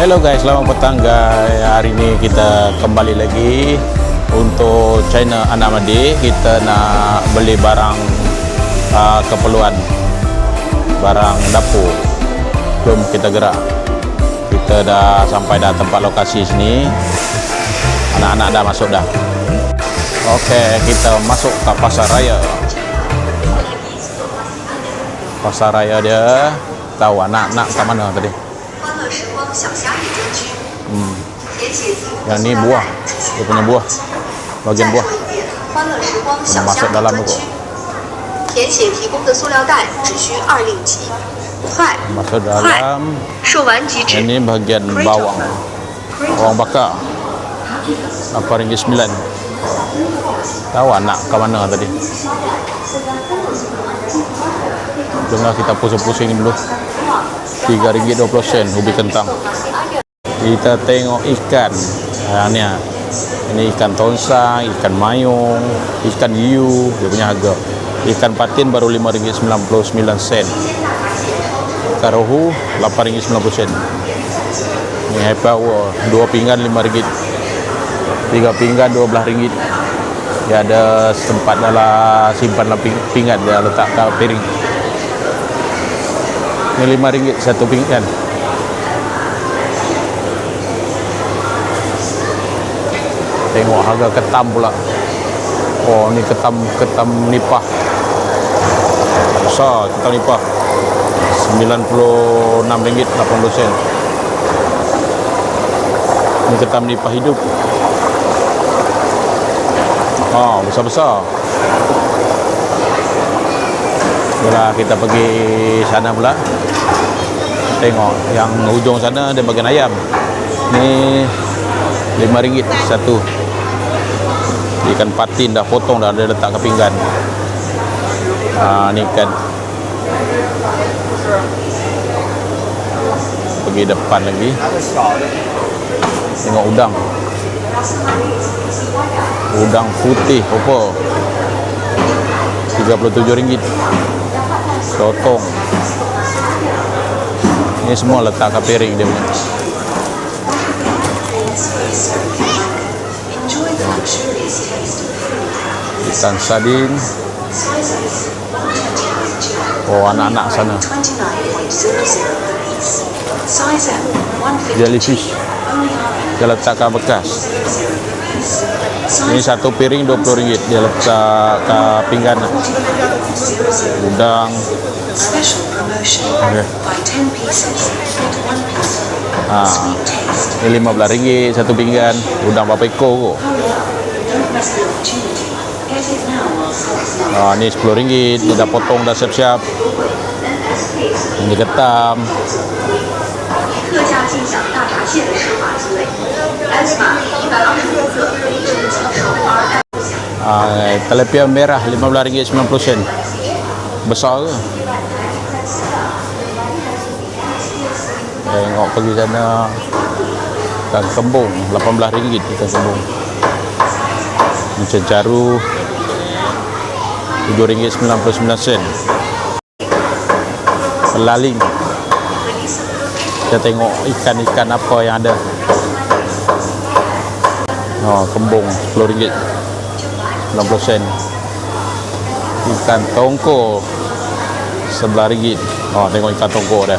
Hello guys, selamat petang guys. Hari ini kita kembali lagi untuk channel Anak Madi. Kita nak beli barang keperluan, barang dapur. Jom kita gerak. Kita dah sampai dah tempat lokasi sini. Anak-anak dah masuk dah. Okey, kita masuk ke pasar raya. Pasar raya dia tahu anak-anak ke mana tadi. Yang ni buah, dia punya buah, bagian buah. Kita masuk dalam tu. Masuk dalam. Ini bagian bawang, bawang bakar. RM8.9. Tahu anak ke mana tadi. Jomlah kita pusing-pusing dulu. RM3.20 ubi kentang. Kita tengok ikan. Ini ikan tonsang, ikan mayung, ikan hiu, dia punya harga. Ikan patin baru RM5.99. Ikan rohu RM8.90. Ini happy hour, 2 pinggan RM5, 3 pinggan RM12. Dia ada tempat dalam simpan pinggan, dia letak kat piring. Ini RM5 satu pinggan. Tengok harga ketam pula. Oh, ni ketam nipah. Besar ketam nipah. RM96.80. Ni ketam nipah hidup. Oh, besar-besar. Itulah kita pergi sana pula. Tengok yang hujung sana dia bagian ayam. Ni RM5 satu. Ikan patin dah potong dah, dia letak ke pinggan. Ni ikan. Pergi depan lagi. Tengok udang. Udang putih apa? RM37. Sotong. Ini semua letak ke piring dia punya. Ikan sardin. Oh, anak-anak sana. Jellyfish. Dia letak ke bekas. Ini satu piring RM20. Dia letak ke pinggan. Udang. Okay. Ini RM15 satu pinggan. Udang berapa ekor kot? Ni RM10. Dia dah potong, dah siap-siap. Ini ketam. Telepia merah RM15.90. Besar ke? Tengok pergi sana. Ikan kembung RM18 ikan kembung. Cencaru RM7.99. Pelaling. Kita tengok ikan-ikan apa yang ada. Kembung RM10, 90 sen. Ikan tongko RM11. Tengok ikan tongko dah.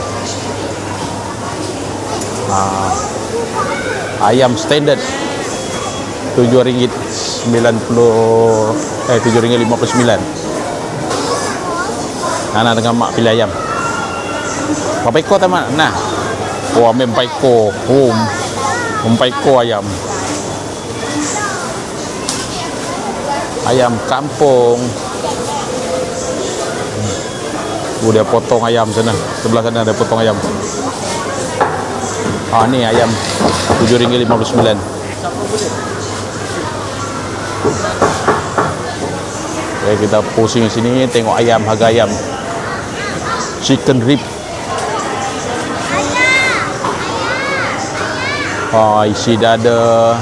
Ayam standard RM7.59. Anak dengan mak pilih ayam. Berapa ekor tak mak? Nah. Oh, ambil 4 ekor. 4 ekor ayam. Ayam kampung. Dia potong ayam sana. Sebelah sana ada potong ayam. Ni ayam RM7.59. Okay, kita pusing sini tengok ayam, harga ayam. Chicken rib. Isi dada.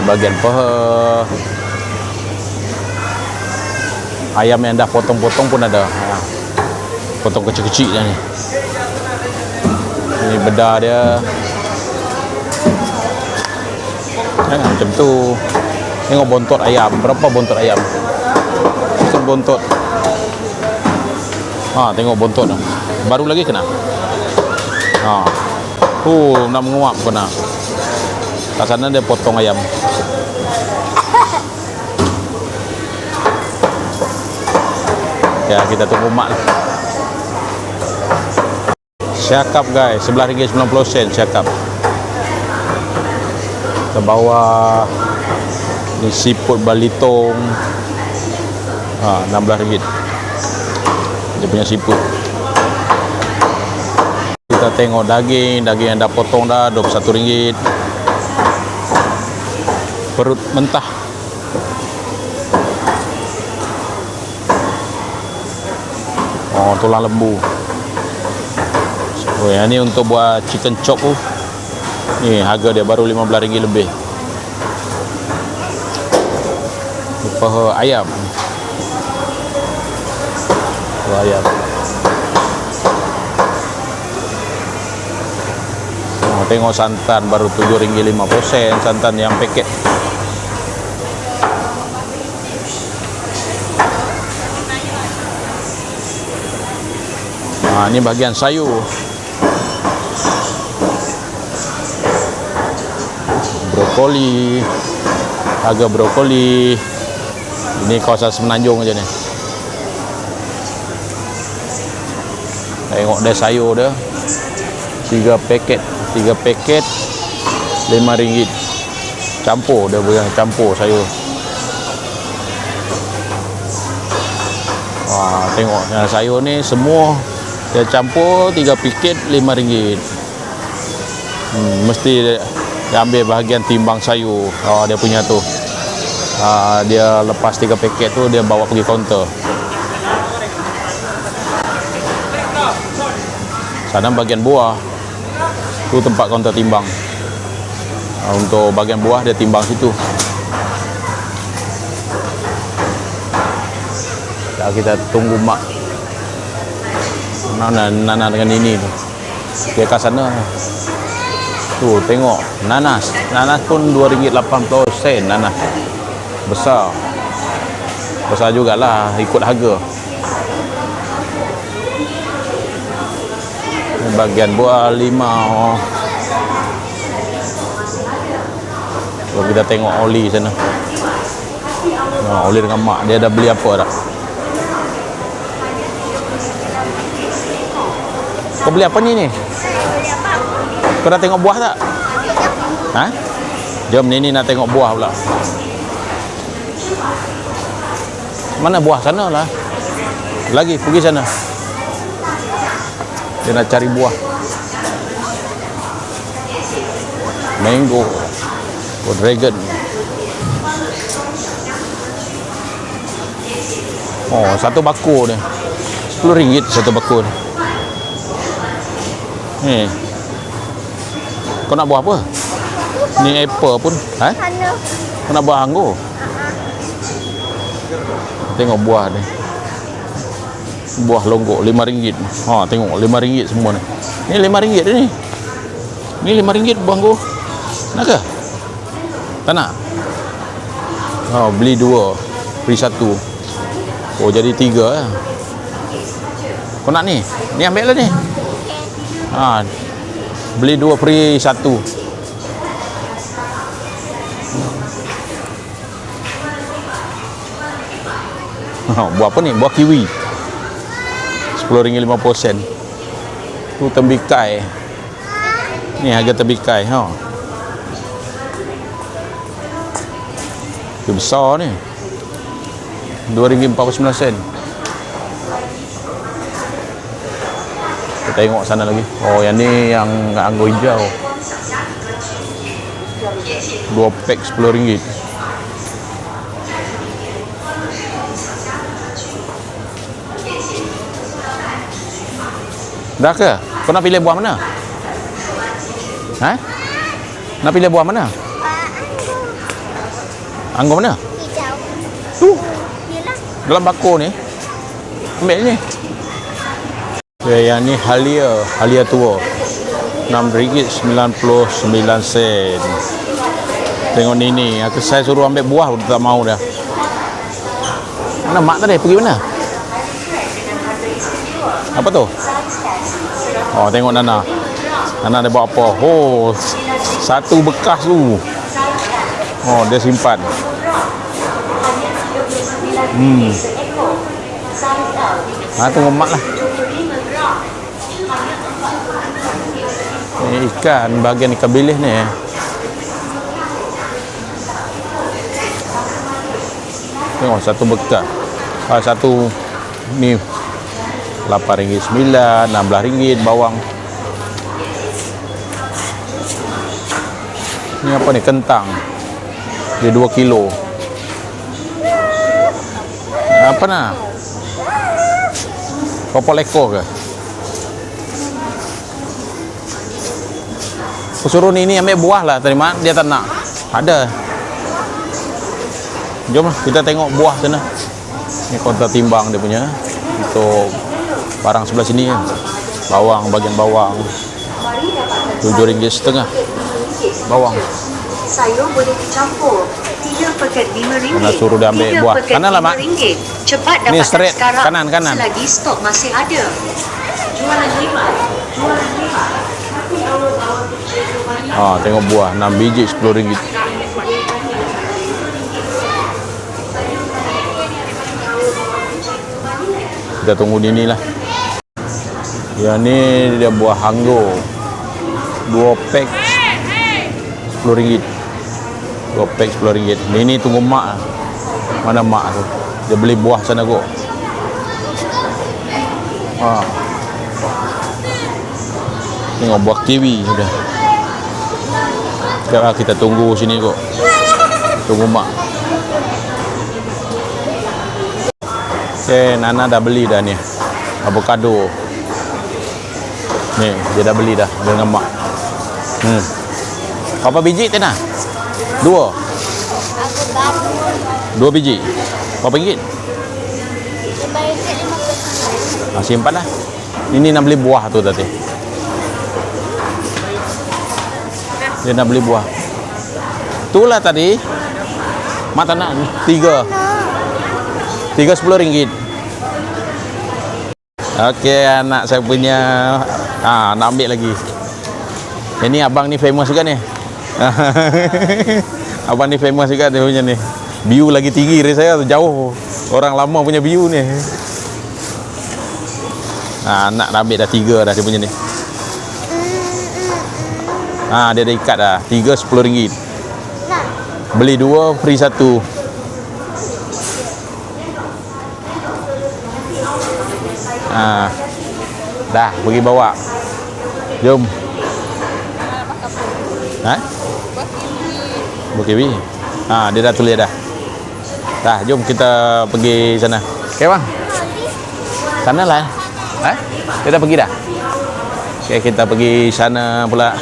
Bagian paha. Ayam yang dah potong-potong pun ada. Potong kecil-kecil dah ni. Ini bedah dia. Jangan macam tu. Tengok bontot ayam. Berapa bontot ayam? Sebontot. Tengok bontot dah. Baru lagi kena. Nak menguap kena. Kat sana dia potong ayam. Ya, kita tunggu mak lah. Siakap guys, RM11.90 siakap. Ke bawah ni siput balitong. RM16. Dia punya siput. Kita tengok daging yang dah potong dah RM21. Perut mentah. Tulang lembu. Yang ni untuk buat chicken chop tu. Ni harga dia baru RM15 lebih. Paha ayam. Paha ayam. Tengok santan baru RM7.50 santan yang paket. Ini bahagian sayur. Brokoli. Harga brokoli. Ini kawasan Semenanjung aja nih. Tengok deh sayur dia. 3 paket RM5. Campur dia punya, campur sayur. Tengok sayur ni semua dia campur 3 paket RM5. Mesti dia ambil bahagian timbang sayur. Dia punya tu. Dia lepas 3 paket tu dia bawa pergi kaunter. Sana bahagian buah. Tu tempat kaunter timbang. Untuk bahagian buah dia timbang situ. Kita tunggu mak Nana dengan ini tu. Dia kat sana. Tu tengok nanas pun RM2.80 nanas. Besar jugalah ikut harga. Bahagian buah 5. Kalau kita tengok oli sana. Oli dengan mak dia dah beli apa tak? Kau beli apa ni? Kau dah tengok buah tak? Jom ni nak tengok buah pula. Mana buah? Sana lah. Lagi pergi sana. Dia nak cari buah. Mango. Dragon. Satu bakul ni RM10 satu bakul. Kau nak buah apa? Ni apple pun. Kau nak buah anggur? Tengok buah ni. Buah longgok RM5. Tengok RM5 semua ni. Ni RM5 dia ni. Ni RM5 buah anggur. Nak ke? Tak nak? Beli 2 free 1. Jadi 3 lah. Kau nak ni? Ni ambil lah ni. Beli 2 free 1. Buah apa ni? Buah kiwi. RM10.50. Tu tembikai. Ni harga tembikai. Dia besar ni. RM2.49. Kita tengok sana lagi. Yang ni yang anggur hijau. 2 pack RM10. Dah ke? Kau nak pilih buah mana? Nak pilih buah mana? Anggur mana? Hijau. Tu. Yalah. Dalam bakul ni. Ambil ni. Yang ni halia tua. RM6.99. Tengok ni. Saya suruh ambil buah udah tak mau dah. Mana mak tadi? Pergi mana? Apa tu? Oh, tengok Nana. Nana dia bawa apa? Oh, satu bekas tu. Oh, dia simpan. Tunggu mak lah. Ini ikan, bahagian ikan bilis ni. Tengok satu bekas. Satu ni RM8.9, RM16 bawang. Ni apa ni? Kentang. Dia 2 kilo. Apa nak? Kopol ekor ke? Aku suruh ni ambil buah lah tadi mak. Dia tak nak. Ada. Jom lah kita tengok buah sana. Ni kaunter timbang dia punya. Untuk barang sebelah sini kan. Bawang, bagian bawang RM7.5 bawang. Sayur boleh dicampur RM3.5. Nak suruh dia ambil buah. Kanan lah mak. Cepat Ni dapatkan straight. sekarang. Kanan. Selagi stok masih ada. Jualan hemat. Tengok buah 6 biji RM10. Kita tunggu ni lah. Yang ni dia buah anggur. 2 pack RM10. 2 pack RM10. Ni tunggu mak lah. Mana mak tu? Dia beli buah sana kot. Tengok buah kiwi sudah. Sekarang kita tunggu sini kot. Tunggu mak. Okay, Nana dah beli dah ni avocado. Ni dia dah beli dah dengan mak. Berapa biji Tina? 2 biji. Berapa ringgit? Simpan lah. Ini nak beli buah tu tadi. Dia nak beli buah. Itulah tadi. Mak tak nak. 3 RM10. Okey, anak saya punya. Nak ambil lagi. Ini abang ni famous juga ni. Abang ni famous juga dia punya ni. View lagi tinggi dari saya tu, jauh. Orang lama punya view ni. Anak nak ambil dah 3 dah dia punya ni. Dia dah ikat dah. 3 RM10. Beli 2 free 1. Dah pergi bawa. Jom. Buah kiwi. Dia dah tulis dah. Dah, jom kita pergi sana. Okey bang. Sana lah. Dia dah pergi dah. Okey, kita pergi sana pula.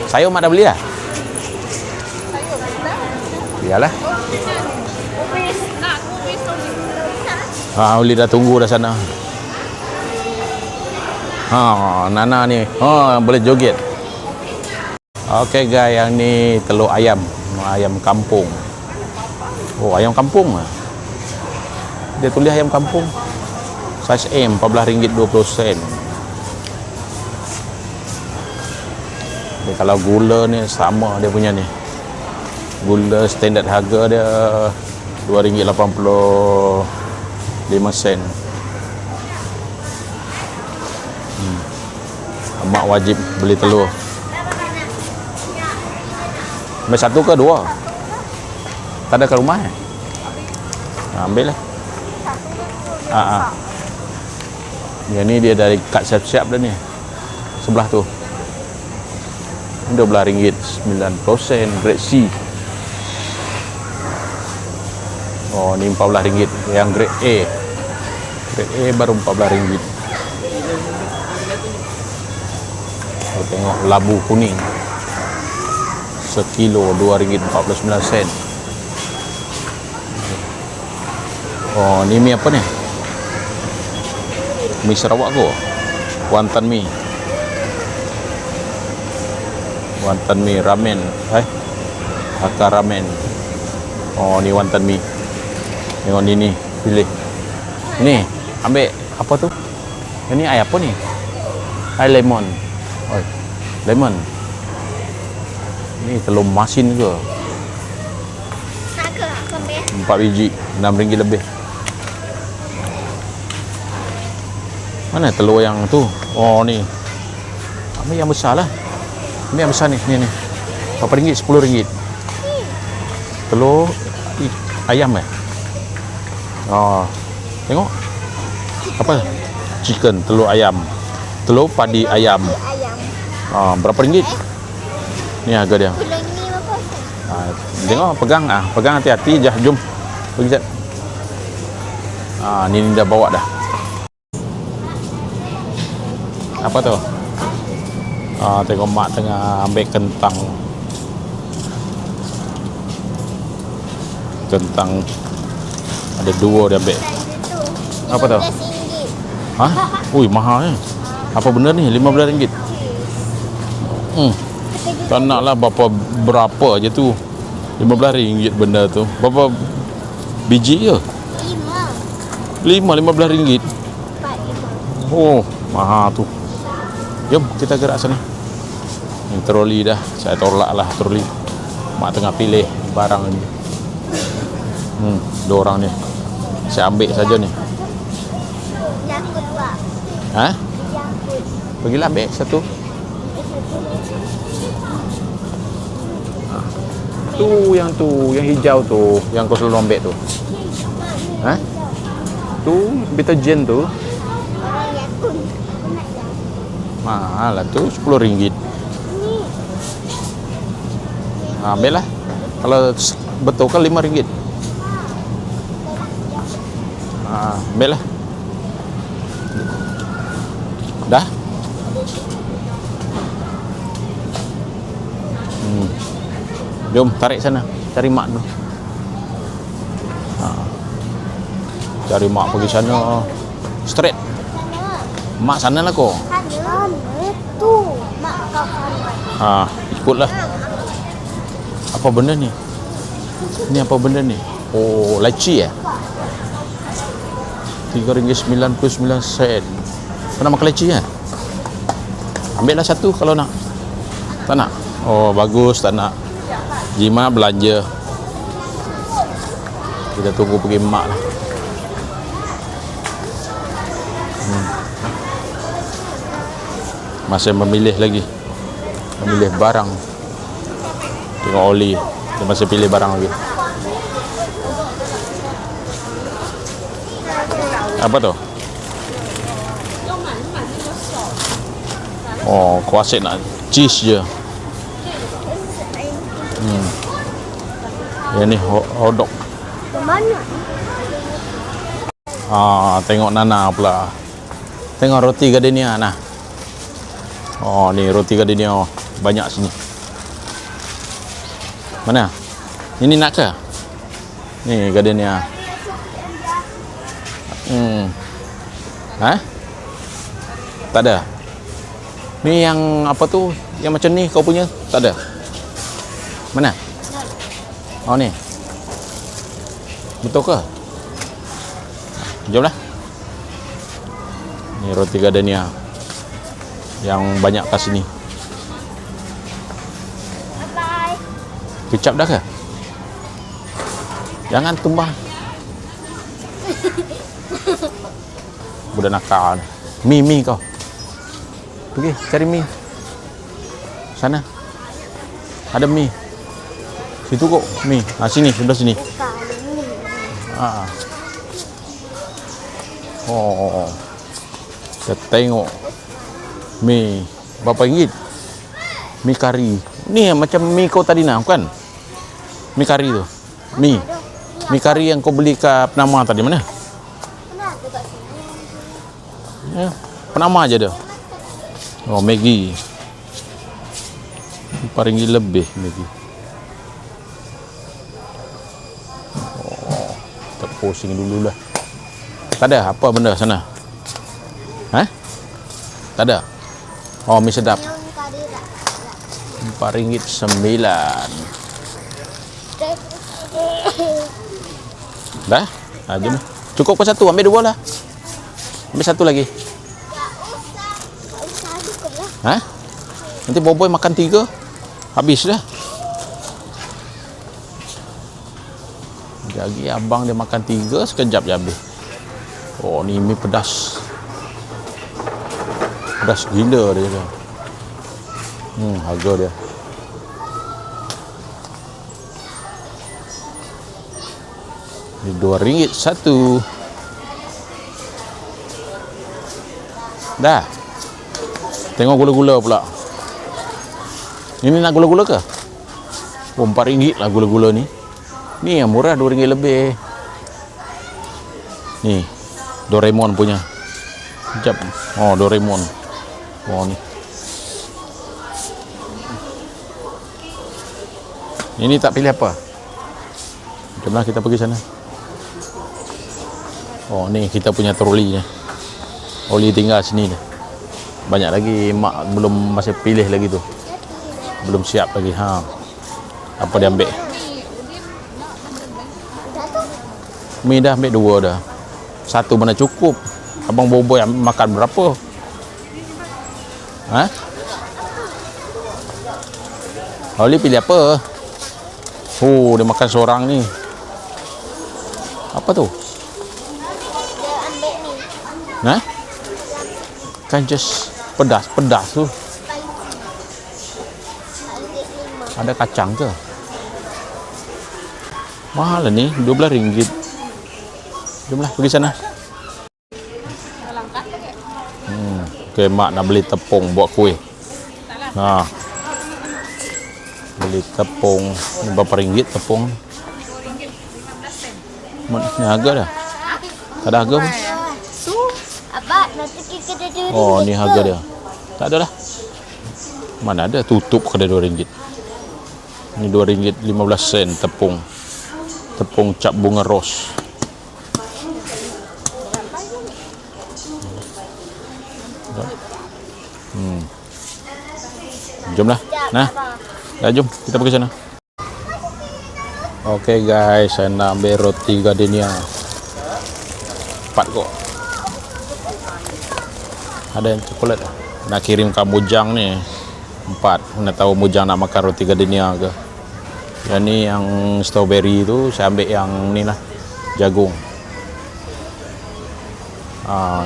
Sayur mak dah beli dah? Biarlah. Uli dah tunggu dah sana. Nana ni. Boleh joget. Okey guys, yang ni telur ayam. Ayam kampung. Ayam kampung lah. Dia tulis ayam kampung. Saiz M, RM14.20. Kalau gula ni sama dia punya ni. Gula standard harga dia RM2.85. Mak wajib beli telur. Ambil 1 ke 2? Tak ada ke rumah ambil lah. Yang ni dia dari kat siap-siap dah ni. Sebelah tu RM12.90 grade C. Ni RM14. Yang grade A. Grade A baru RM14. Tengok labu kuning. Sekilo RM2.49. Ni mi apa ni? Mi Sarawak ke? Kuantan mi. Wonton mi ramen. Hakka ramen. Oh, ni wonton mi. Tengok ni, pilih. Ni, ambil apa tu? Ini air apa ni? Air lemon. Oi, lemon. Ni telur masin ke? 4 biji, RM6 lebih. Mana telur yang tu? Oh ni. Ambil yang besar lah. Ambil yang besar ni. Ni. Berapa ringgit? RM10. Telur ayam Oh. Tengok. Apa? Chicken, telur ayam. Telur padi ayam. Berapa ringgit? Ni harga dia. Tengok, pegang hati-hati je. Jom. Pergi jap. Ni dah bawa dah. Apa tu? Tengok mak tengah ambil kentang. Kentang ada 2 dia ambil. Apa tu? Ui, mahal Apa benda ni? RM15. Tak nak lah berapa je tu. RM15 benda tu. Berapa biji je? 15 RM15. Oh, mahal tu. Jom kita gerak sana. Ini troli dah. Saya tolak lah troli. Mak tengah pilih barang ni. 2 orang ni. Saya ambil saja ni. Pergilah ambil satu. Yang hijau tu, yang kau selalu ambil tu. Tu deterjen tu. Mahal lah tu, RM10. Ambil lah. Kalau betul kan RM5. Ambil lah. Dah? Jom tarik sana. Cari mak tu. Cari mak pergi sana. Straight. Mak sana lah kau. Tu mak kau. Ikutlah. Apa benda ni? Ni apa benda ni? Oh, laci RM3.99. Kau nak makan laci Ambil lah satu kalau nak. Tak nak? Oh, bagus tak nak. Jima belanja. Kita tunggu pergi mak lah. Masih memilih lagi. Memilih barang. Tengok oli. Dia masih pilih barang lagi. Apa tu? Oh, kau asyik nak cheese je. Yang ni hotdog. Mana? Tengok Nana pula. Tengok roti gardenia nah. Oh, ni roti gardenia banyak sini. Mana? Ini nak ke? Ni gardenia. Tak ada. Ni yang apa tu? Yang macam ni kau punya? Tak ada. Mana? Oh ni. Betul ke? Jomlah. Ni roti gardenia. Yang banyak kat sini. Bye. Kecap dah ke? Jangan tumbah. Budak nakal. Mi kau. Pergi cari mi. Sana. Ada mi. Situ kok mi. Sini, sebelah sini. Oh. Kita tengok mi berapa ringgit? Mi kari. Ni macam mi kau tadi nak bukan? Mi kari tu. Mi kari yang kau beli kat Penama tadi mana? Ya, Penama aja dia. Oh, Maggi. RM4 lebih Maggi. Oh, kita pusing dulu lah. Tak ada apa benda sana? Tak ada. Oh, mi sedap. RM4.9. Dah? Jom lah. Cukup ke satu? Ambil dua lah. Ambil satu lagi. Tak usah cukup lah. Ha? Nanti Boboy makan 3. Habis dah. Lagi abang dia makan 3, sekejap je habis. Oh, ni mi pedas. Pedas gila dia tu. Harga dia. Ni RM2 satu. Dah. Tengok gula-gula pula. Ini nak gula-gula ke? Oh, RM4 lah gula-gula ni. Ni yang murah RM2 lebih. Ni Doraemon punya. Sekejap. Oh, Doraemon. Oh, ni. Ini tak pilih apa? Jomlah kita pergi sana. Oh, ni kita punya troli ni. Oli tinggal sini ni. Banyak lagi mak belum masih pilih lagi tu. Belum siap lagi. Apa dia ambil? Mi dah ambil 2 dah. Satu mana cukup. Abang Boboy makan berapa? Oli pilih apa? Dia makan seorang ni. Apa tu? Dia ambil ni. Kan just pedas tu. Ada kacang ke? Mahal lah ni, RM12. Jomlah pergi sana. Okay, mak nak beli tepung buat kuih. Beli tepung. Ni berapa ringgit tepung? Ni harga dah. Tak ada harga pun. Abang, nanti kita duduk. Oh, ni harga dia. Tak ada lah. Mana ada tutup kedai RM2. Ni RM2.15 tepung. Tepung cap bunga ros. Jomlah. Nah. Dah, jom kita pergi sana. Okay guys, saya nak ambil roti gardenia. 4 kok. Ada yang coklat. Nak kirim ke Mujang ni 4. Mana tahu Mujang nak makan roti gardenia ke. Yang ni yang strawberry tu saya ambil yang ni lah, jagung.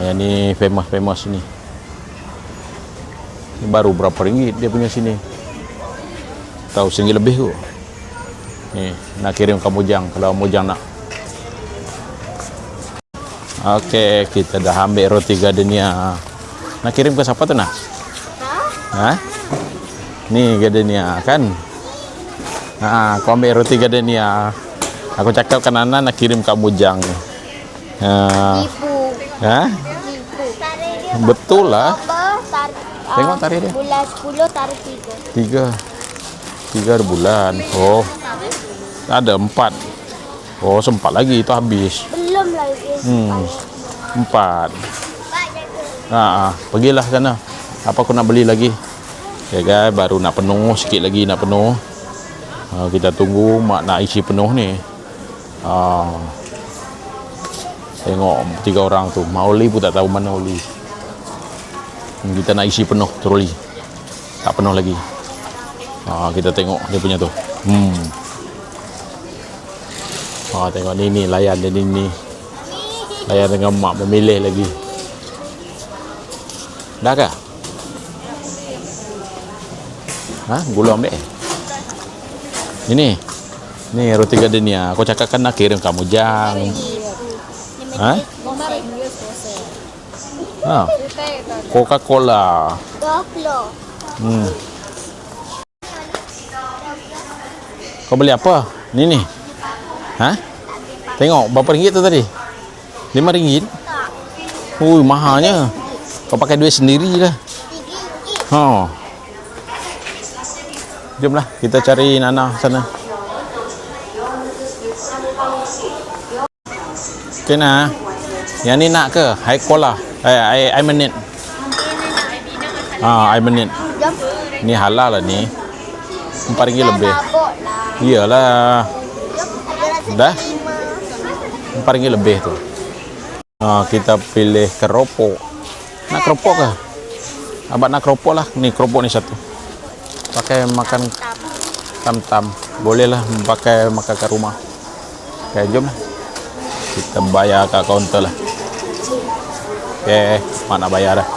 Yang ni famous ni. Ini baru berapa ringgit dia punya sini. Tahu RM1 lebih tu. Ni nak kirim ke Mujang kalau Mujang nak. Okey, kita dah ambil roti gardenia. Nak kirim ke siapa tu nak? Ni gardenia kan? Kau ambil roti gardenia. Aku cakap kan Nana nak kirim kat Mujang. Ibu. Betul lah. Tengok tarikh dia. Bulan 10 tarikh 3. 3 bulan. Oh. Ada 4. Oh, sempat lagi itu habis. Belum lagi. 4. Pergilah sana. Apa aku nak beli lagi? Okay guys, baru nak penuh, sikit lagi nak penuh. Kita tunggu mak nak isi penuh ni. Tengok 3 orang tu. Mak Oli pun tak tahu mana Oli. Kita nak isi penuh troli. Tak penuh lagi. Kita tengok dia punya tu. Tengok ni layan dia ni. Layan dengan mak memilih lagi. Dah ke? Gula ambil. Ini roti gardenia. Aku cakap kan nak kirim kamu Mujang. Coca-Cola. 20. Kau beli apa? Ni. Tengok berapa ringgit tu tadi? RM5. Mahalnya. Kau pakai duit sendiri lah. Jomlah kita cari Nana sana. Kena. Yang ni nak ke? High cola. Air menit. Air menit. Ni halal lah ni. RM4 lebih. Mabuk lah. Iyalah. Dah RM4 lebih tu. Kita pilih keropok. Nak keropok kah? Abang nak keropok lah. Ni keropok ni satu. Pakai makan tam-tam. Boleh lah pakai makan kat rumah. Okay, jom lah. Kita bayar kat kaunter lah. Okay, mak nak bayar dah.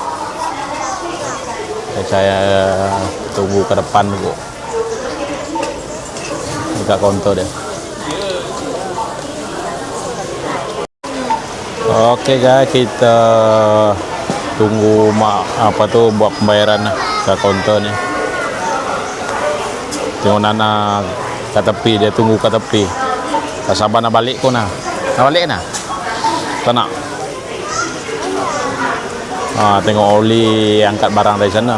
Okay, saya tunggu ke depan dulu. Dekat kaunter dia. Okey guys, kita tunggu mak apa tu buat pembayaran lah kat kaunter ni. Tengok Nana kat tepi, dia tunggu kat tepi. Tak sabar nak balik pun lah. Nak balik nak? Tak nak? Tengok Oli angkat barang dari sana.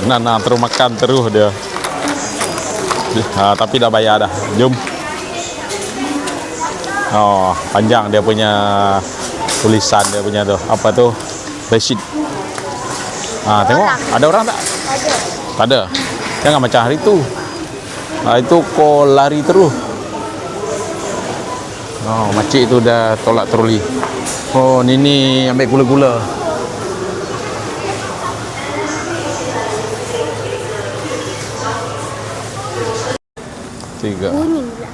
Nana terus makan terus dia. Tapi dah bayar dah. Jom. Panjang dia punya tulisan dia punya tu. Apa tu? Receipt. Tengok ada orang tak? Ada. Tak ada. Jangan macam hari tu. Itu kau lari terus. Makcik tu dah tolak troli. Nini ambil gula-gula. Tiga. Bunyi pula.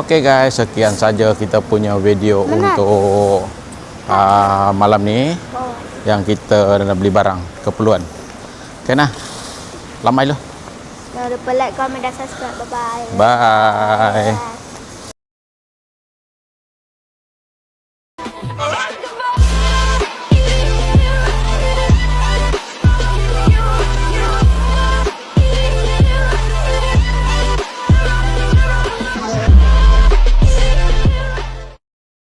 Okey guys, sekian saja kita punya video untuk malam ni yang kita nak beli barang keperluan. Okay nah. Lamai lu. Jangan lupa like, komen dan subscribe. Bye-bye. Bye.